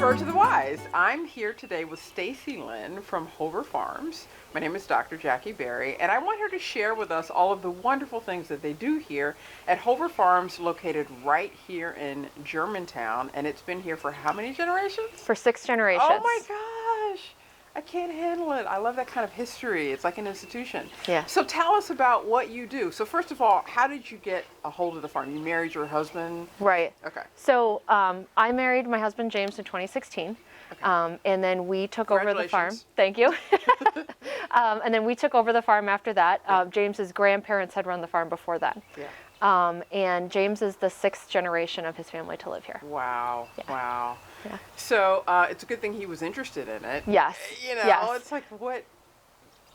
Spur to the Wise. I'm here today with Stacilyn from Hover Farms. My name is Dr. Jackie Berry, and I want her to share with us all of the wonderful things that they do here at Hover Farms, located right here in Germantown. And it's been here for how many generations? For 6 generations. Oh my gosh! I can't handle it. I love that kind of history. It's like an institution. Yeah. So tell us about what you do. So first of all, how did you get a hold of the farm? You married your husband? Right. Okay. So I married my husband James in 2016. Okay. And then we took over the farm. Congratulations. Thank you. And then we took over the farm after that. James's grandparents had run the farm before that. Yeah. And James is the 6th generation of his family to live here. Wow. Yeah. Wow. Yeah. So it's a good thing he was interested in it. Yes. You know, Yes. it's like what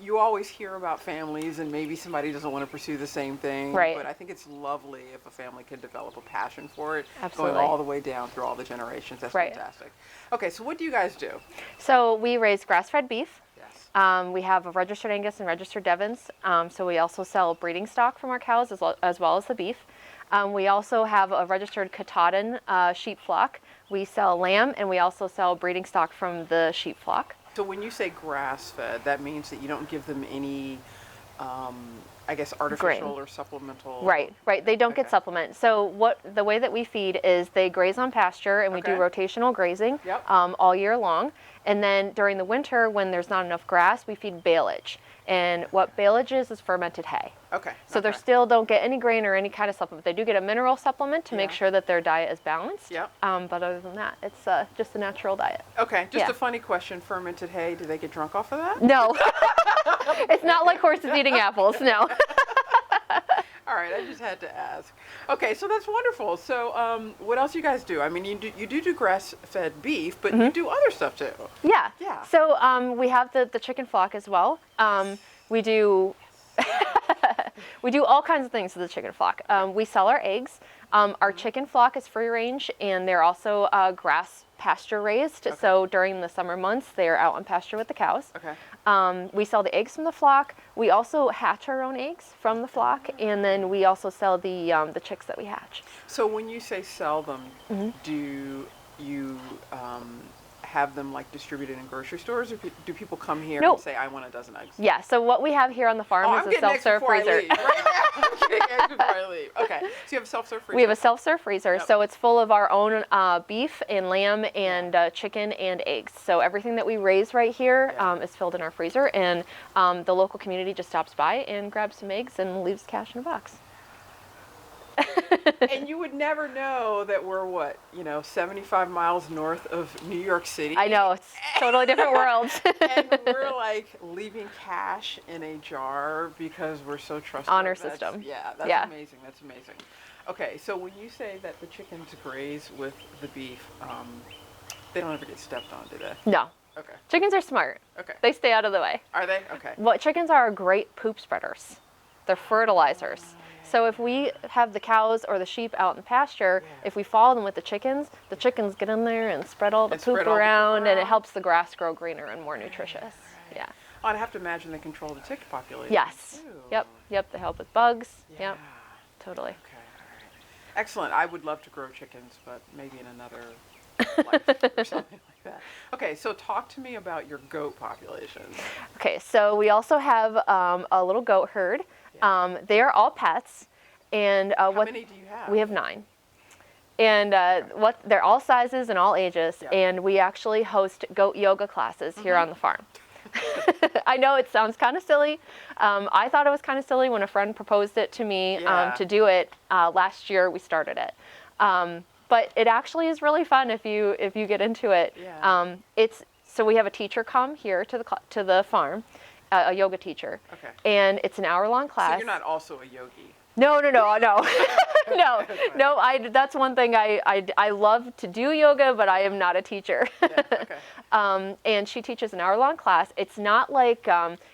you always hear about families, and maybe somebody doesn't want to pursue the same thing. Right. But I think it's lovely if a family can develop a passion for it, Absolutely. going all the way down through all the generations. That's Right. fantastic. Okay, so what do you guys do? So we raise grass-fed beef. Yes. We have a registered Angus and registered Devons. So we also sell breeding stock from our cows as well as the beef. We also have a registered Katahdin sheep flock. We sell lamb, and we also sell breeding stock from the sheep flock. So when you say grass-fed, that means that you don't give them any, I guess, artificial or supplemental. Right. They don't get Okay. supplement. So the way that we feed is they graze on pasture, and we do Okay. rotational grazing Yep. all year long. And then during the winter, when there's not enough grass, we feed baleage. And what baleage is fermented hay. Okay. So they okay. still don't get any grain or any kind of supplement. They do get a mineral supplement to make Yeah. sure that their diet is balanced. Yep. But other than that, it's just a natural diet. Okay, just Yeah. a funny question. Fermented hay, do they get drunk off of that? No, it's not like horses eating apples. No. All right, I just had to ask. Okay, so that's wonderful. So what else you guys do? I mean, you do grass-fed beef, but you do other stuff too. Yeah. Yeah. So we have the chicken flock as well. We do we do all kinds of things with the chicken flock. We sell our eggs. Our chicken flock is free range, and they're also grass pasture raised. Okay. So during the summer months, they are out on pasture with the cows. Okay. We sell the eggs from the flock. We also hatch our own eggs from the flock, and then we also sell the chicks that we hatch. So when you say sell them, do you have them like distributed in grocery stores, or do people come here Nope. and say, I want a dozen eggs? Yeah. So what we have here on the farm Oh, is I'm a getting eggs self-serve before I freezer. leave. Right now, I'm getting eggs before I leave. Okay, so you have a self-serve freezer? We have a self-serve freezer, Yep. so it's full of our own beef and lamb and chicken and eggs. So everything that we raise right here Yeah. is filled in our freezer, and the local community just stops by and grabs some eggs and leaves cash in a box. And you would never know that we're 75 miles north of New York City. I know, it's totally different worlds. And we're like leaving cash in a jar because we're so trusted. Honor That's- system. Yeah, that's Yeah. amazing. That's amazing. Okay, so when you say that the chickens graze with the beef, they don't ever get stepped on, do they? No, Okay. chickens are smart. Okay. They stay out of the way. Are they? Okay. Chickens are great poop spreaders. They're fertilizers. So if we have the cows or the sheep out in the pasture, Yeah. if we follow them with the chickens get in there and spread all the And poop spread all the poop around, and around. it helps the grass grow greener and more nutritious. Right. Yeah. Oh, I'd have to imagine they control the tick population. Yes. too. Yep. They help with bugs. Yeah. Yep. Totally. Okay. All right. Excellent. I would love to grow chickens, but maybe in another life or something like that. Okay, so talk to me about your goat population. Okay. So we also have a little goat herd. Yeah. They are all pets, and How many do you have? we have 9. And they're all sizes and all ages, Yeah. and we actually host goat yoga classes here on the farm. I know it sounds kind of silly. I thought it was kind of silly when a friend proposed it to me Yeah. to do it last year. We started it, but it actually is really fun if you get into it. Yeah. So we have a teacher come here to the farm, a yoga teacher, Okay. and it's an hour-long class. So you're not also a yogi. No. No. That's one thing I love to do yoga, but I am not a teacher. Yeah, okay. And she teaches an hour-long class. It's not like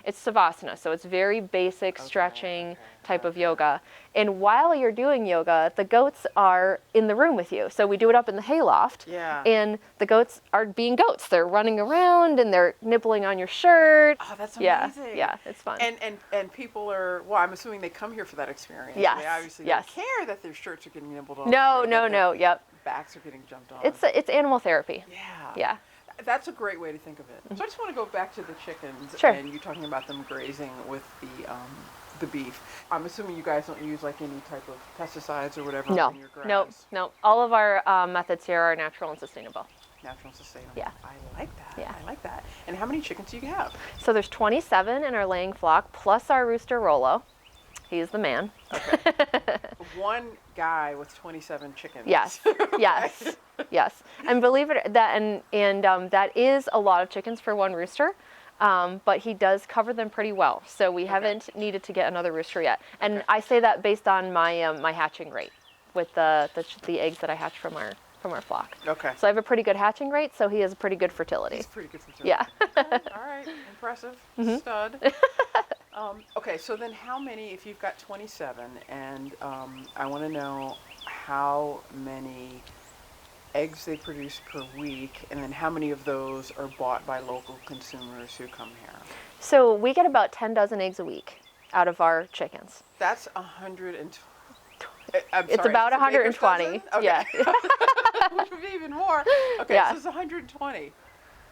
it's savasana, so it's very basic stretching type of yoga. And while you're doing yoga, the goats are in the room with you. So we do it up in the hayloft. Yeah. And the goats are being goats. They're running around and they're nibbling on your shirt. Oh, that's Yeah, amazing. yeah, it's fun. And people are, well, I'm assuming they come here for that experience. Yes, They obviously yes. don't care that their shirts are getting nibbled on. No. or that they're Yep. backs are getting jumped on. It's animal therapy. Yeah. Yeah. That's a great way to think of it. So I just want to go back to the chickens Sure. and you talking about them grazing with the beef. I'm assuming you guys don't use like any type of pesticides or whatever No. in your grass. No. All of our methods here are natural and sustainable. Natural and sustainable. Yeah. I like that. Yeah. I like that. And how many chickens do you have? So there's 27 in our laying flock, plus our rooster Rolo. He's the man. Okay. One guy with 27 chickens. Yes, yes, yes. And believe it that that is a lot of chickens for one rooster, but he does cover them pretty well. So we haven't needed to get another rooster yet. And I say that based on my my hatching rate with the eggs that I hatch from our flock. Okay. So I have a pretty good hatching rate. So he has a pretty good fertility. He's pretty good fertility. Yeah. All right. Impressive. Stud. Okay, so then how many, if you've got 27, and I want to know how many eggs they produce per week, and then how many of those are bought by local consumers who come here? So we get about 10 dozen eggs a week out of our chickens. That's 120. It's about 120. Okay. Yeah. Which would be even more. Okay, Yeah. so it's 120.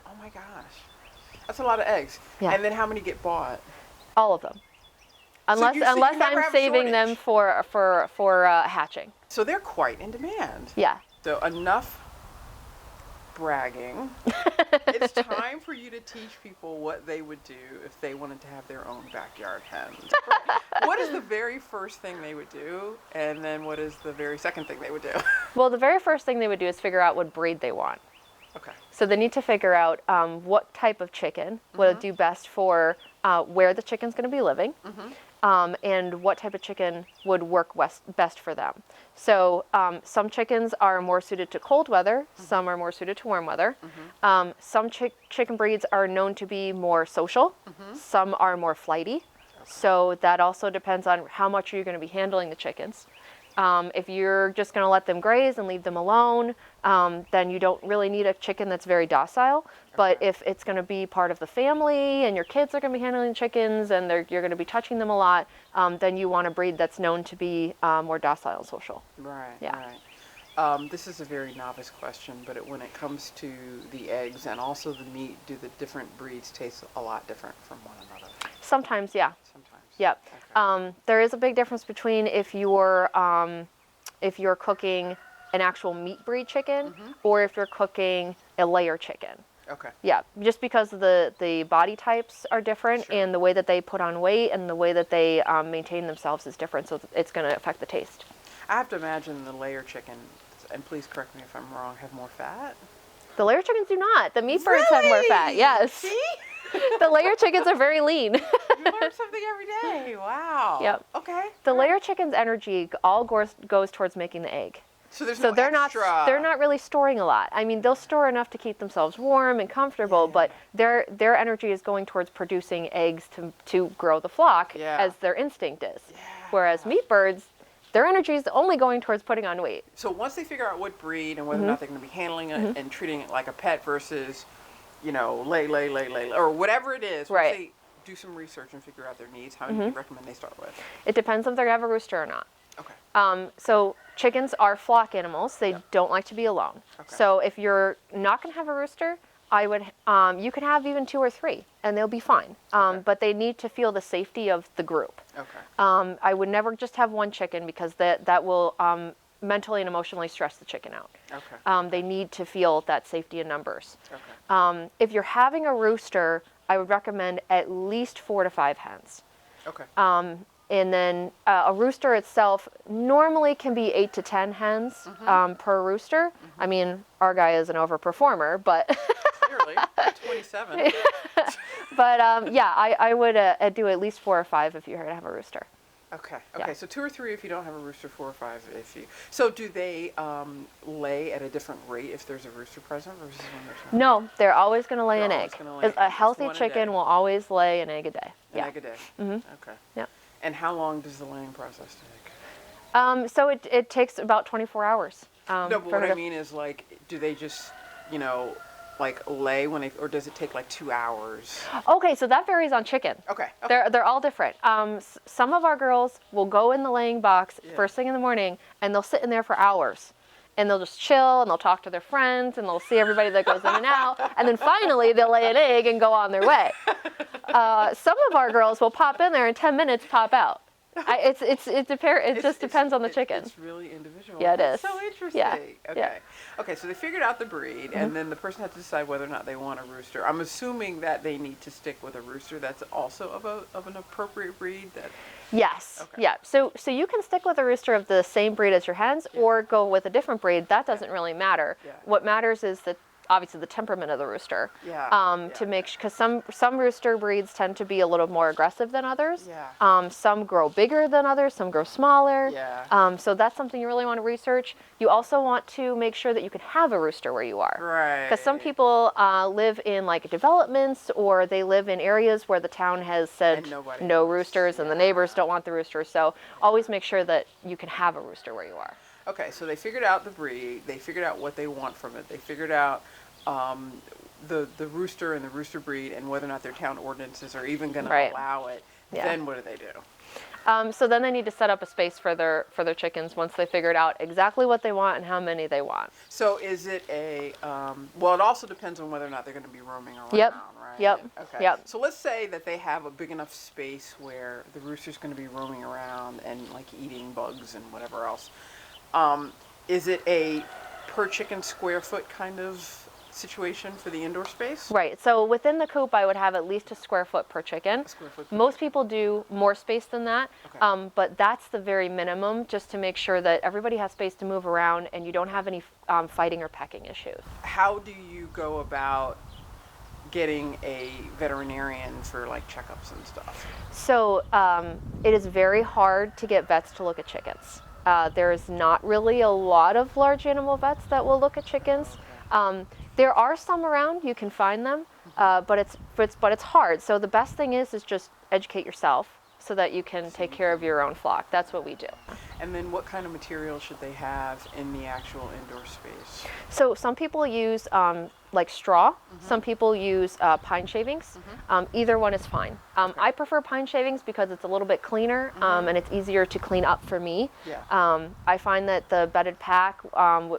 Oh my gosh. That's a lot of eggs. Yeah. And then how many get bought? All of them. Unless you never I'm have a saving them shortage. for hatching. So they're quite in demand. Yeah. So enough bragging. It's time for you to teach people what they would do if they wanted to have their own backyard hens. What is the very first thing they would do? And then what is the very second thing they would do? Well, the very first thing they would do is figure out what breed they want. Okay. So they need to figure out what type of chicken would do best for where the chicken's going to be living, and what type of chicken would work best for them. So some chickens are more suited to cold weather, some are more suited to warm weather. Some chicken breeds are known to be more social, some are more flighty. So that also depends on how much you're going to be handling the chickens. If you're just going to let them graze and leave them alone, then you don't really need a chicken that's very docile. But if it's going to be part of the family and your kids are going to be handling chickens and you're going to be touching them a lot, then you want a breed that's known to be more docile and social. Right, Yeah. right. This is a very novice question, but when it comes to the eggs and also the meat, do the different breeds taste a lot different from one another? Sometimes, yeah. Sometimes. Yep. Okay. There is a big difference between if you're cooking an actual meat breed chicken or if you're cooking a layer chicken. Okay. Yeah, just because the body types are different and the way that they put on weight and the way that they maintain themselves is different, so it's going to affect the taste. I have to imagine the layer chicken, and please correct me if I'm wrong, have more fat? The layer chickens do not. The meat birds have more fat, yes. See? The layer chickens are very lean. You learn something every day. Wow. Yep. Okay. The layer chicken's energy all goes towards making the egg. So there's So no they're extra. they're not really storing a lot. I mean, they'll store enough to keep themselves warm and comfortable, but their energy is going towards producing eggs to grow the flock as their instinct is. Yeah. Whereas meat birds, their energy is only going towards putting on weight. So once they figure out what breed and whether or not they're going to be handling it and treating it like a pet versus, lay, or whatever it is, Right. once they do some research and figure out their needs, how many do you recommend they start with? It depends if they're going to have a rooster or not. Okay. So chickens are flock animals. They don't like to be alone. Okay. So if you're not going to have a rooster, I would, you can have even 2 or 3 and they'll be fine. But they need to feel the safety of the group. Okay. I would never just have one chicken because that will mentally and emotionally stress the chicken out. Okay. They need to feel that safety in numbers. Okay. If you're having a rooster, I would recommend at least 4 to 5 hens. Okay. And then a rooster itself normally can be 8 to 10 hens per rooster. I mean, our guy is an overperformer, but Clearly. 27. but yeah, I would do at least 4 or 5 if you're going to have a rooster. Okay. Yeah. Okay. So 2 or 3 if you don't have a rooster, 4 or 5 if you. So do they lay at a different rate if there's a rooster present versus when there's not? No, they're always going to lay They're an always egg. gonna lay A eggs. healthy Just one a day. chicken will always lay an egg a day. An egg a day. Okay. Yep. And how long does the laying process take? So it takes about 24 hours. No, but for what her I to- mean is like, do they just, lay when they, or does it take like 2 hours? Okay, so that varies on chicken. Okay. They're all different. Some of our girls will go in the laying box first thing in the morning, and they'll sit in there for hours. and they'll just chill and they'll talk to their friends and they'll see everybody that goes in and out. And then finally they'll lay an egg and go on their way. Some of our girls will pop in there in 10 minutes, pop out. It just depends on the chicken. It's really individual. Yeah, it That's is. so interesting. Yeah. Okay. Yeah. Okay, so they figured out the breed, and then the person had to decide whether or not they want a rooster. I'm assuming that they need to stick with a rooster that's also of an appropriate breed. Yes. Okay. Yeah. So you can stick with a rooster of the same breed as your hens, or go with a different breed. That doesn't really matter. Yeah. What matters is that obviously the temperament of the rooster. Yeah. To make, because some rooster breeds tend to be a little more aggressive than others. Yeah. Some grow bigger than others. Some grow smaller. Yeah. So that's something you really want to research. You also want to make sure that you can have a rooster where you are. Right. Because some people live in like developments, or they live in areas where the town has said no roosters, and the neighbors don't want the roosters. So always make sure that you can have a rooster where you are. Okay, so they figured out the breed. They figured out what they want from it. They figured out the rooster and the rooster breed, and whether or not their town ordinances are even going to allow it. Yeah. Then what do? So then they need to set up a space for their chickens once they figured out exactly what they want and how many they want. So is it well, it also depends on whether or not they're going to be roaming around, Yep. right? Yep. Okay. Yep. So let's say that they have a big enough space where the rooster's going to be roaming around and like eating bugs and whatever else. Is it a per chicken square foot kind of situation for the indoor space? Right. So within the coop, I would have at least a square foot per chicken. A square foot per Most people do more space than that, Okay. but that's the very minimum, just to make sure that everybody has space to move around and you don't have any fighting or pecking issues. How do you go about getting a veterinarian for like checkups and stuff? So it is very hard to get vets to look at chickens. There is not really a lot of large animal vets that will look at chickens. There are some around, you can find them, but it's hard. So the best thing is just educate yourself so that you can take care of your own flock. That's what we do. And then what kind of material should they have in the actual indoor space? So some people use like straw. Some people use pine shavings. Either one is fine. I prefer pine shavings because it's a little bit cleaner and it's easier to clean up for me. Yeah. I find that the bedded pack,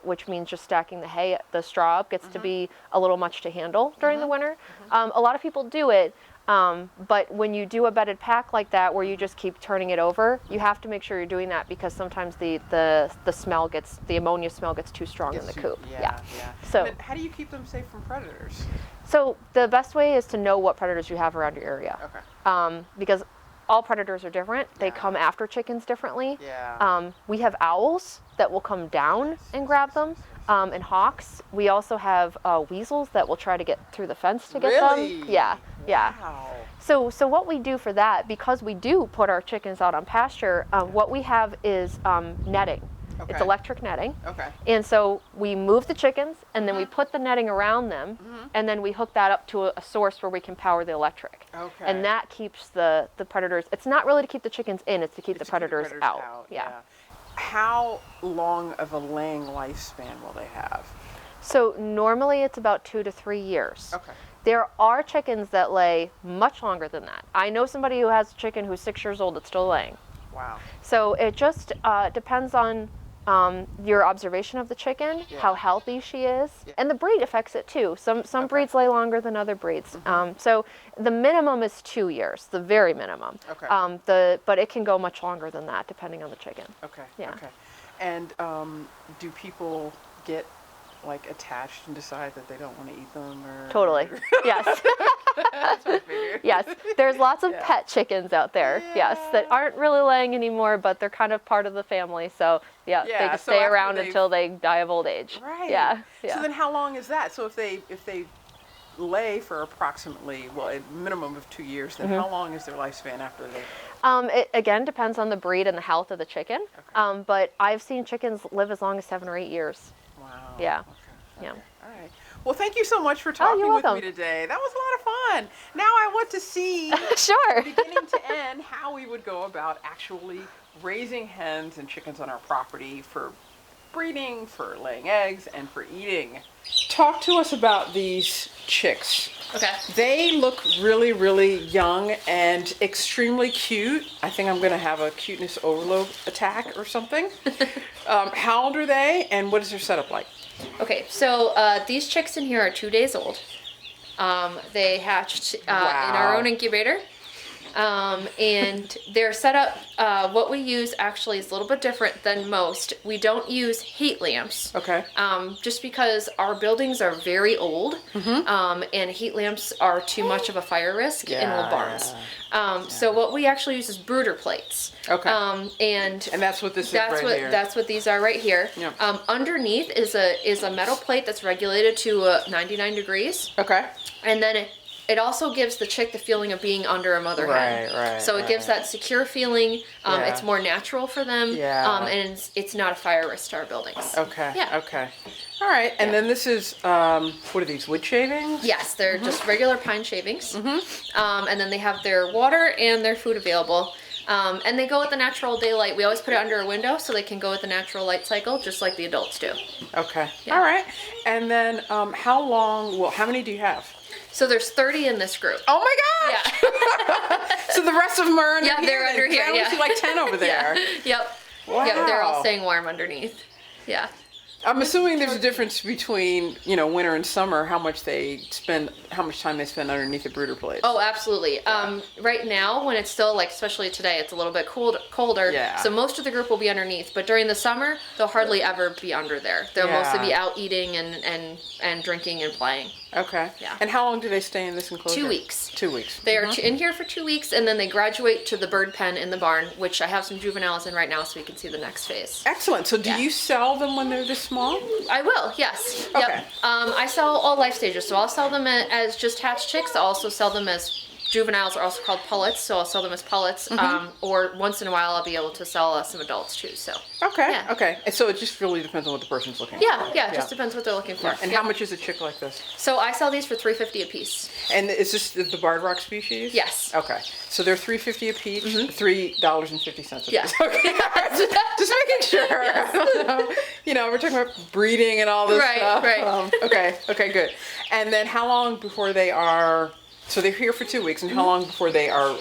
which means just stacking the straw up, gets to be a little much to handle during the winter. A lot of people do it. But when you do a bedded pack like that, where you just keep turning it over, you have to make sure you're doing that, because sometimes the smell gets, the ammonia smell gets too strong in the coop. Yeah. So And then how do you keep them safe from predators? So the best way is to know what predators you have around your area. Okay. Because all predators are different. They Yeah. come after chickens differently. Yeah. We have owls that will come down and grab them, and hawks. We also have weasels that will try to get through the fence to get Really? them. Yeah. Wow. So what we do for that, because we do put our chickens out on pasture, what we have is netting. It's Okay. electric netting. Okay. And so we move the chickens, and then we put the netting around them, and then we hook that up to a source where we can power the electric. Okay. And that keeps the predators. It's not really to keep the chickens in, it's to keep the It's to keep predators out. Yeah. How long of a laying lifespan will they have? So normally it's about 2 to 3 years. Okay. There are chickens that lay much longer than that. I know somebody who has a chicken who's 6 years old that's still laying. Wow. So it just depends on your observation of the chicken, Yeah. how healthy she is, and the breed affects it too. Some breeds lay longer than other breeds. So the minimum is 2 years, the very minimum. Okay. But it can go much longer than that depending on the chicken. Okay. Yeah. Okay. And do people get like attached and decide that they don't want to eat them, or? Totally. Yes. That's what I figured. Yes. There's lots of Yeah. pet chickens out there. Yes, that Yeah. aren't really laying anymore, but they're kind of part of the family. So Yeah, they just so stay after around they've- until they die of old age. Right. Yeah. Yeah. So then how long is that? So if they lay for approximately, well, a minimum of 2 years, then how long is their lifespan after they? It again depends on the breed and the health of the chicken. But I've seen chickens live as long as 7 or 8 years. Wow. Yeah. Okay. Yeah. All right. Well, thank you so much for talking you're with me welcome. today. That was a lot of fun. Now I want to see Sure. beginning to end how we would go about actually raising hens and chickens on our property for breeding, for laying eggs, and for eating. Talk to us about these chicks. Okay. They look really, really young and extremely cute. I think I'm going to have a cuteness overload attack or something. How old are they, and what is their setup like? Okay, so these chicks in here are 2 days old. They hatched in our own incubator. And they're set up, what we use actually is a little bit different than most. We don't use heat lamps. Okay. Just because our buildings are very old, and heat lamps are too much of a fire risk in old barns. So what we actually use is brooder plates. Okay. And that's what this is right here. That's what these are right here. Yeah. Underneath is a metal plate that's regulated to 99 degrees. Okay. And then it also gives the chick the feeling of being under a mother hen. Right. So it gives that secure feeling. It's more natural for them. Yeah. And it's not a fire risk to our buildings. Okay. Yeah. Okay. All right. And then this is, what are these, wood shavings? Yes, they're just regular pine shavings. And then they have their water and their food available. And they go with the natural daylight. We always put it under a window so they can go with the natural light cycle, just like the adults do. Okay. Yeah. All right. And then how many do you have? So there's 30 in this group. Oh my gosh! Yeah. So the rest of them are under Yeah, here. they're under here, I only yeah. see like 10 over there. Yep. Wow. Yep, they're all staying warm underneath. Yeah. I'm assuming there's a difference between, winter and summer, how much time they spend underneath the brooder plates. Oh, absolutely. Right now, when it's still especially today, it's a little bit colder. Yeah. So most of the group will be underneath. But during the summer, they'll hardly ever be under there. They'll mostly be out eating and drinking and playing. Okay. Yeah. And how long do they stay in this enclosure? 2 weeks. 2 weeks. They are in here for 2 weeks, and then they graduate to the bird pen in the barn, which I have some juveniles in right now, so we can see the next phase. Excellent. So do you sell them when they're this small? I will, yes. Okay. Yep. I sell all life stages, so I'll sell them as just hatched chicks. I'll also sell them as juveniles, are also called pullets, so I'll sell them as pullets. Or once in a while, I'll be able to sell some adults too. So. Okay. Yeah. Okay. And so it just really depends on what the person's looking Yeah, for. yeah, it just depends what they're looking for. And how much is a chick like this? So I sell these for $3.50 a piece. And is this the barred rock species? Yes. Okay. So they're $3.50 a piece, $3.50 a piece. Yeah. Okay. Just making sure. We're talking about breeding and all this stuff. Right. Okay, good. And then how long before they are, so they're here for 2 weeks, and how long before they are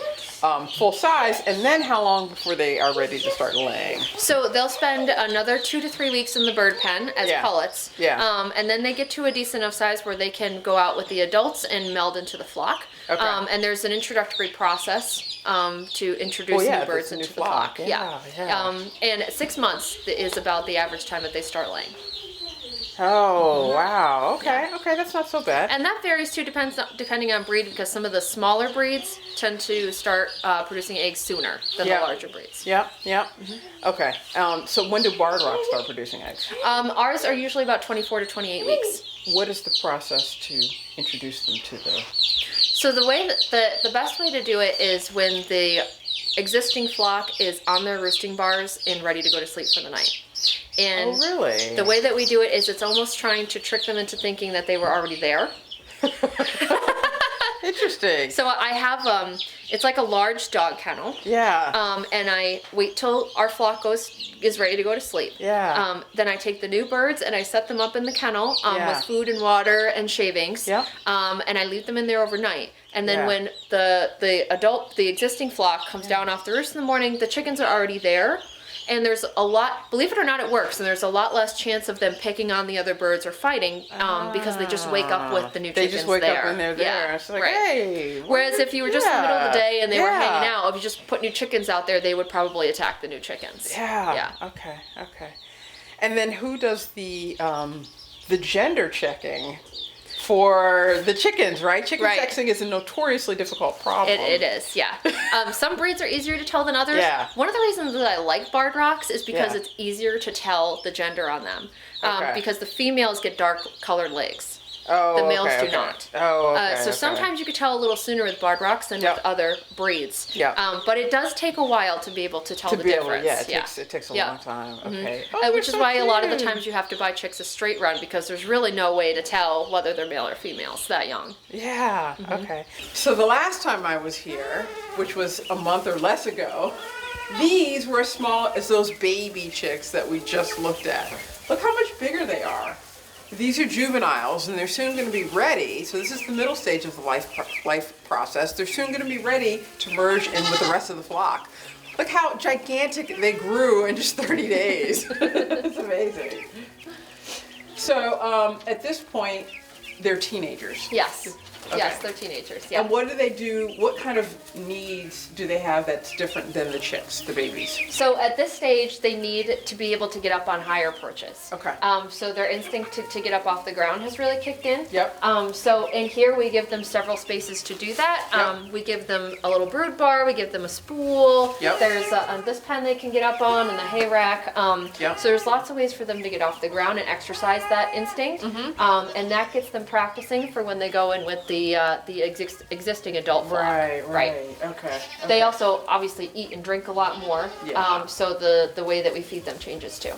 full size, and then how long before they are ready to start laying? So they'll spend another 2 to 3 weeks in the bird pen as pullets. Yeah. And then they get to a decent enough size where they can go out with the adults and meld into the flock. Okay. And there's an introductory process to introduce new birds into the flock. Yeah. And 6 months is about the average time that they start laying. Oh, wow. Okay, that's not so bad. And that varies too, depending on breed, because some of the smaller breeds tend to start producing eggs sooner than the larger breeds. Yeah. Okay. So when do barred rocks start producing eggs? Ours are usually about 24 to 28 weeks. What is the process to introduce them to the... So the way that the best way to do it is when the existing flock is on their roosting bars and ready to go to sleep for the night. And really? The way that we do it is it's almost trying to trick them into thinking that they were already there. Interesting. So I have it's like a large dog kennel. Yeah. And I wait till our flock is ready to go to sleep. Yeah. Then I take the new birds and I set them up in the kennel Yeah. with food and water and shavings. Yeah. And I leave them in there overnight. And then when the existing flock comes down off the roost in the morning, the chickens are already there. And there's a lot, believe it or not, it works. And there's a lot less chance of them picking on the other birds or fighting because they just wake up with the new chickens there. They just wake up and they're there. It's like, hey. Whereas if you were just in the middle of the day and they were hanging out, if you just put new chickens out there, they would probably attack the new chickens. Yeah. Okay. And then who does the gender checking for the chickens, right? Chicken sexing is a notoriously difficult problem. It is, yeah. Some breeds are easier to tell than others. Yeah. One of the reasons that I like barred rocks is because it's easier to tell the gender on them. Because the females get dark colored legs. Oh, the males do not. Oh, okay. So sometimes you could tell a little sooner with barred rocks than with other breeds. Yeah. But it does take a while to be able to tell the difference. It takes a long time. Okay. Which is why a lot of the times you have to buy chicks a straight run because there's really no way to tell whether they're male or females that young. Yeah. Okay. So the last time I was here, which was a month or less ago, these were as small as those baby chicks that we just looked at. Look how much bigger they are. These are juveniles, and they're soon going to be ready. So this is the middle stage of the life process. They're soon going to be ready to merge in with the rest of the flock. Look how gigantic they grew in just 30 days. It's amazing. So at this point, they're teenagers. Yes. Okay. Yes, they're teenagers. Yeah. And what do they do? What kind of needs do they have that's different than the chicks, the babies? So at this stage, they need to be able to get up on higher perches. Okay. So their instinct to get up off the ground has really kicked in. Yep. So in here, we give them several spaces to do that. Yep. We give them a little brood bar. We give them a spool. Yep. There's this pen they can get up on and the hay rack. Yep. So there's lots of ways for them to get off the ground and exercise that instinct. And that gets them practicing for when they go in with the existing adult flock. Right. Okay. They also obviously eat and drink a lot more. Yeah. So the way that we feed them changes too.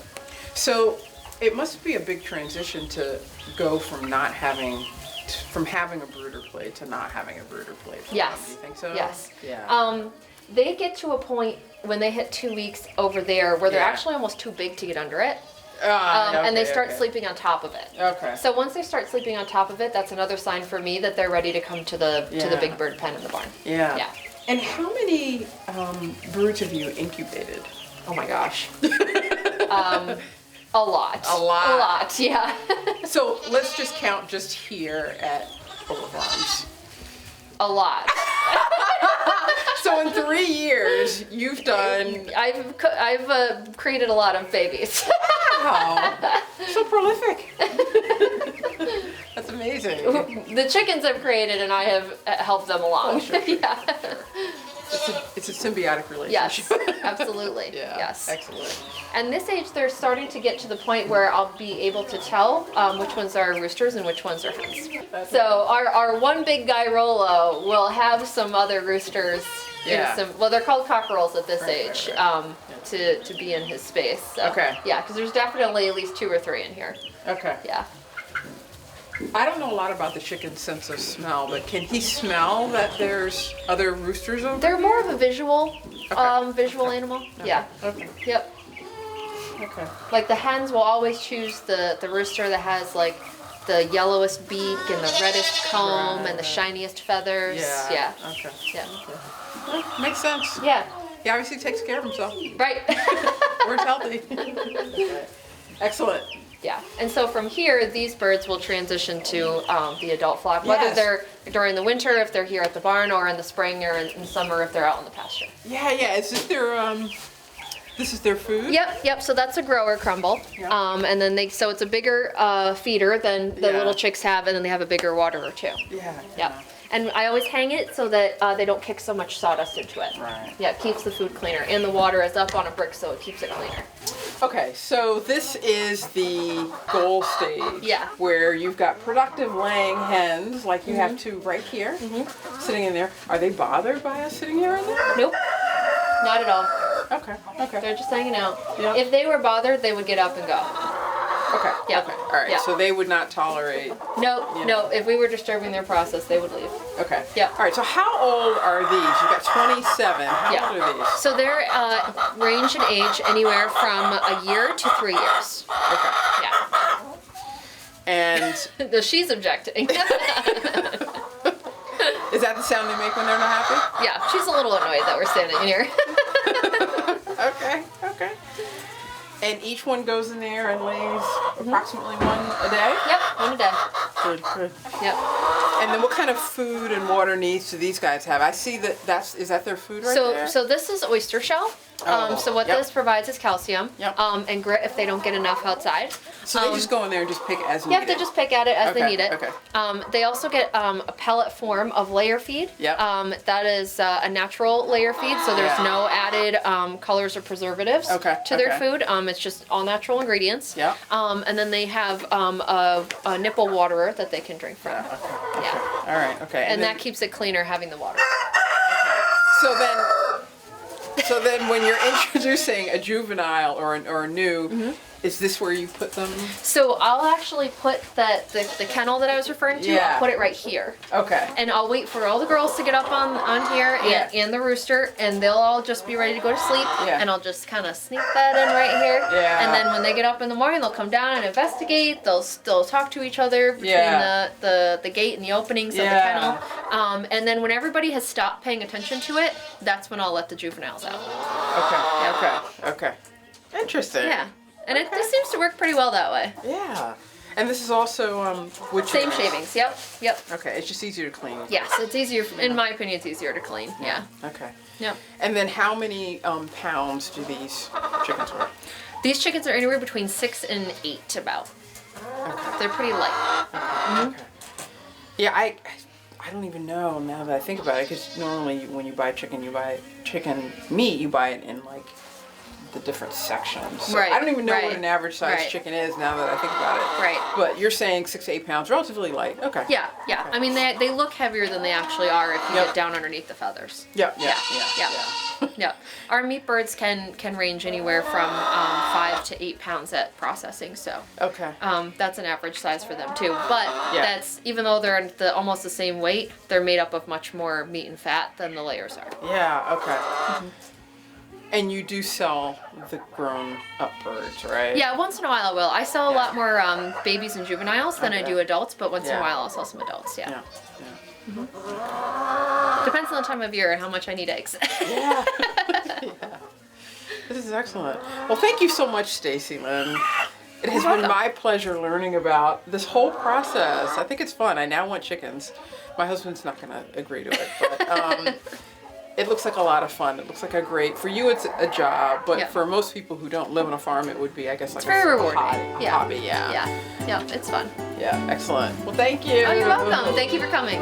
So it must be a big transition to go from having a brooder plate to not having a brooder plate. Yes. Do you think so? Yes. Yeah. They get to a point when they hit 2 weeks over there where they're Yeah. actually almost too big to get under it. Okay, And they start okay. sleeping on top of it. Okay. So once they start sleeping on top of it, that's another sign for me that they're ready to come to the Yeah. big bird pen in the barn. Yeah. Yeah. And how many broods have you incubated? Oh my gosh. A lot. A lot. A lot. Yeah. So let's just count just here at Hover Farms. A lot. So in 3 years, you've done I've created a lot of babies. wow, so prolific. That's amazing. The chickens I've created and I have helped them along. Oh, sure. Yeah. It's a symbiotic relationship. Yes, absolutely. Yeah. Yes. Excellent. And this age, they're starting to get to the point where I'll be able to tell which ones are roosters and which ones are hens. So our one big guy Rolo will have some other roosters. Yeah. Well, they're called cockerels at this Right, age. right. To be in his space. So, Okay. Yeah, because there's definitely at least 2 or 3 in here. Okay. Yeah. I don't know a lot about the chicken's sense of smell, but can he smell that there's other roosters over They're more of a visual, Okay. animal. Yeah. Okay. Yep. Okay. Like the hens will always choose the rooster that has like the yellowest beak and the reddest comb and the shiniest feathers. Yeah. Yeah. Okay. Yeah. Well, makes sense. Yeah. He obviously takes care of himself. Right. Or is healthy. Okay. Excellent. Yeah. And so from here, these birds will transition to the adult flock, whether Yes. they're during the winter if they're here at the barn, or in the spring or in summer if they're out in the pasture. Yeah, yeah. Is this their this is their food? Yep. So that's a grower crumble. Yep. And then so it's a bigger feeder than the Yeah. little chicks have, and then they have a bigger waterer too. Yeah. Yep. And I always hang it so that they don't kick so much sawdust into it. Right. Yeah, it keeps the food cleaner. And the water is up on a brick, so it keeps it cleaner. Okay, so this is the goal stage. Yeah. Where you've got productive laying hens, like you have two right here, sitting in there. Are they bothered by us sitting here in there? Nope. Not at all. Okay. Okay. They're just hanging out. Yeah. If they were bothered, they would get up and go. Okay. Yeah. Okay. All right. Yeah. So they would not tolerate. No, Yeah. no. If we were disturbing their process, they would leave. Okay. Yeah. All right. So how old are these? You got 27. How Yeah. old are these? So they're range in age anywhere from a year to 3 years. Okay. Yeah. And No, she's objecting. is that the sound they make when they're not happy? Yeah, she's a little annoyed that we're standing in here. Okay. Okay. And each one goes in there and lays approximately one a day? Yep, one a day. Good, good. Yep. And then what kind of food and water needs do these guys have? I see that is that their food right there? So this is oyster shell. Oh, So what yep. this provides is calcium. Yep. And grit if they don't get enough outside. So they just go in there and just pick as Yep, needed? they just pick at it as they Okay, need it. okay. They also get a pellet form of layer feed. Yep. That is a natural layer feed, so there's Yeah. no added colors or preservatives Okay, to their okay. food. It's just all natural ingredients. Yep. And then they have a nipple waterer that they can drink from. Okay. Yeah. All right. Okay. And then, that keeps it cleaner having the water. So then when you're introducing a juvenile or a new, Is this where you put them? So I'll actually put the kennel that I was referring to, Yeah. I'll put it right here. Okay. And I'll wait for all the girls to get up on here Yeah. and the rooster, and they'll all just be ready to go to sleep. Yeah. And I'll just kind of sneak that in right here. Yeah. And then when they get up in the morning, they'll come down and investigate. They'll talk to each other between Yeah. the gate and the openings of the Yeah. kennel. And then when everybody has stopped paying attention to it, that's when I'll let the juveniles out. Okay. Okay. Interesting. Yeah. And it just seems to work pretty well that way. Yeah. And this is also wood Same chickens. shavings. Yep. Okay, it's just easier to clean. Yes, it's easier. In my opinion, it's easier to clean. Yeah. Okay. Yep. And then how many pounds do these chickens weigh? These chickens are anywhere between 6 and 8 about. Okay. They're pretty light. Okay. Yeah, I don't even know now that I think about it, because normally when you buy chicken meat, you buy it in like the different sections. So Right, I don't even know right, what an average size right. chicken is now that I think about it. Right. But you're saying 6 to 8 pounds, relatively light. Okay. Yeah. Okay. I mean, they look heavier than they actually are if you Yep. get down underneath the feathers. Yeah. Yeah. Our meat birds can range anywhere from 5 to 8 pounds at processing. So Okay. that's an average size for them too. But Yeah. that's, even though they're almost the same weight, they're made up of much more meat and fat than the layers are. Yeah. Okay. And you do sell the grown up birds, right? Yeah, once in a while I will. I sell a lot more babies and juveniles than I Okay. do adults, but once in Yeah. a while I'll sell some adults. Yeah. Depends on the time of year and how much I need eggs. Yeah. Yeah. This is excellent. Well, thank you so much, Stacilyn. It has been welcome. my pleasure learning about this whole process. I think it's fun. I now want chickens. My husband's not going to agree to it, but it looks like a lot of fun. It looks like for you it's a job, but Yeah. for most people who don't live on a farm, it would be, I guess, like very a rewarding. Yeah. hobby. Yeah. Yeah, it's fun. Yeah, excellent. Well, thank you. Oh, you're welcome. Thank you for coming.